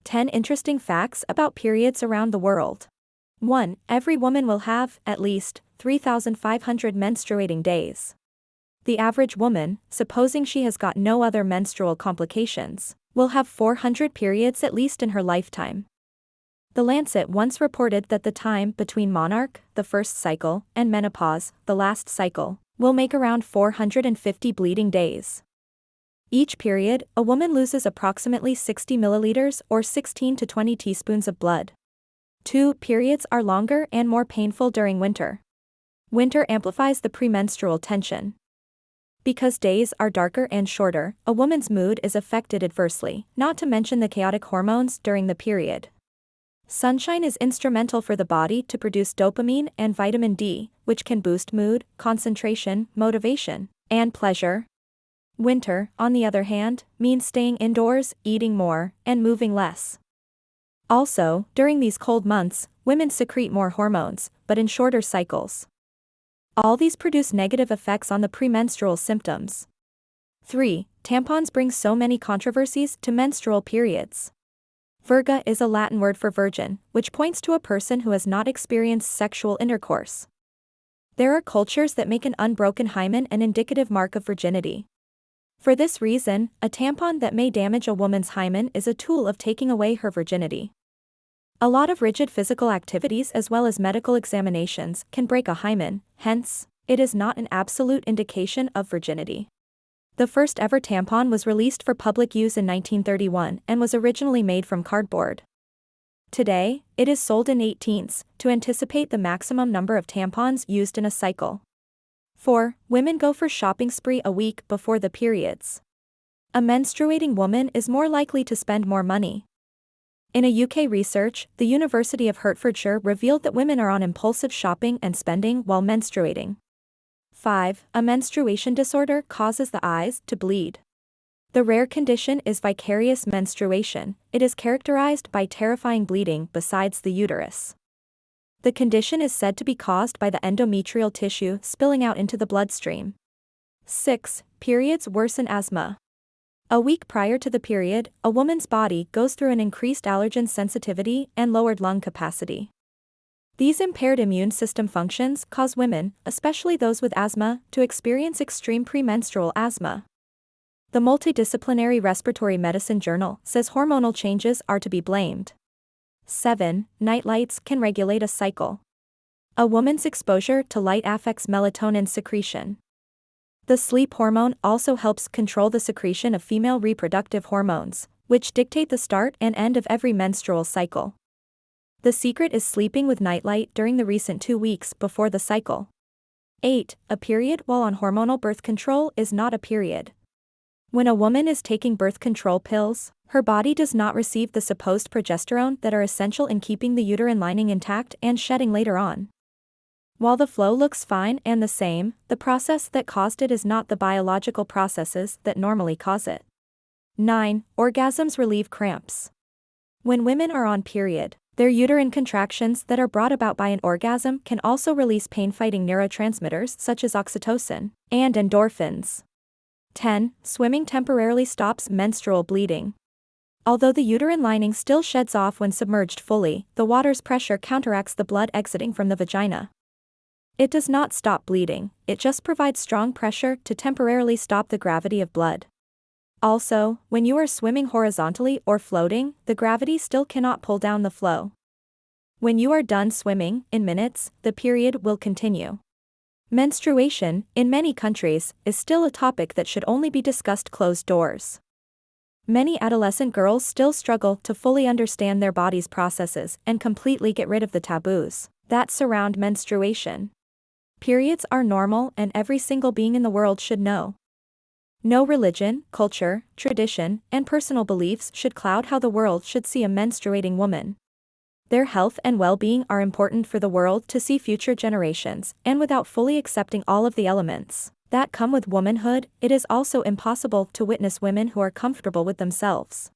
10 interesting facts about periods around the world. 1. Every woman will have, at least, 3,500 menstruating days. The average woman, supposing she has got no other menstrual complications, will have 400 periods at least in her lifetime. The Lancet once reported that the time between monarch, the first cycle, and menopause, the last cycle, will make around 450 bleeding days. Each period, a woman loses approximately 60 milliliters or 16 to 20 teaspoons of blood. 2. Periods are longer and more painful during winter. Winter amplifies the premenstrual tension. Because days are darker and shorter, a woman's mood is affected adversely, not to mention the chaotic hormones during the period. Sunshine is instrumental for the body to produce dopamine and vitamin D, which can boost mood, concentration, motivation, and pleasure. Winter, on the other hand, means staying indoors, eating more, and moving less. Also, during these cold months, women secrete more hormones, but in shorter cycles. All these produce negative effects on the premenstrual symptoms. 3. Tampons bring so many controversies to menstrual periods. Virga is a Latin word for virgin, which points to a person who has not experienced sexual intercourse. There are cultures that make an unbroken hymen an indicative mark of virginity. For this reason, a tampon that may damage a woman's hymen is a tool of taking away her virginity. A lot of rigid physical activities as well as medical examinations can break a hymen, hence, it is not an absolute indication of virginity. The first ever tampon was released for public use in 1931 and was originally made from cardboard. Today, it is sold in 18ths, to anticipate the maximum number of tampons used in a cycle. 4. Women go for shopping spree a week before the periods. A menstruating woman is more likely to spend more money. In a UK research, the University of Hertfordshire revealed that women are on impulsive shopping and spending while menstruating. 5. A menstruation disorder causes the eyes to bleed. The rare condition is vicarious menstruation. It is characterized by terrifying bleeding besides the uterus. The condition is said to be caused by the endometrial tissue spilling out into the bloodstream. 6. Periods worsen asthma. A week prior to the period, a woman's body goes through an increased allergen sensitivity and lowered lung capacity. These impaired immune system functions cause women, especially those with asthma, to experience extreme premenstrual asthma. The Multidisciplinary Respiratory Medicine Journal says hormonal changes are to be blamed. 7. Night lights can regulate a cycle. A woman's exposure to light affects melatonin secretion. The sleep hormone also helps control the secretion of female reproductive hormones, which dictate the start and end of every menstrual cycle. The secret is sleeping with nightlight during the recent 2 weeks before the cycle. 8. A period while on hormonal birth control is not a period. When a woman is taking birth control pills, her body does not receive the supposed progesterone that are essential in keeping the uterine lining intact and shedding later on. While the flow looks fine and the same, the process that caused it is not the biological processes that normally cause it. 9. Orgasms relieve cramps. When women are on period, their uterine contractions that are brought about by an orgasm can also release pain-fighting neurotransmitters such as oxytocin and endorphins. 10. Swimming temporarily stops menstrual bleeding. Although the uterine lining still sheds off when submerged fully, the water's pressure counteracts the blood exiting from the vagina. It does not stop bleeding, it just provides strong pressure to temporarily stop the gravity of blood. Also, when you are swimming horizontally or floating, the gravity still cannot pull down the flow. When you are done swimming, in minutes, the period will continue. Menstruation, in many countries, is still a topic that should only be discussed closed doors. Many adolescent girls still struggle to fully understand their body's processes and completely get rid of the taboos that surround menstruation. Periods are normal and every single being in the world should know. No religion, culture, tradition, and personal beliefs should cloud how the world should see a menstruating woman. Their health and well-being are important for the world to see future generations, and without fully accepting all of the elements that come with womanhood, it is also impossible to witness women who are comfortable with themselves.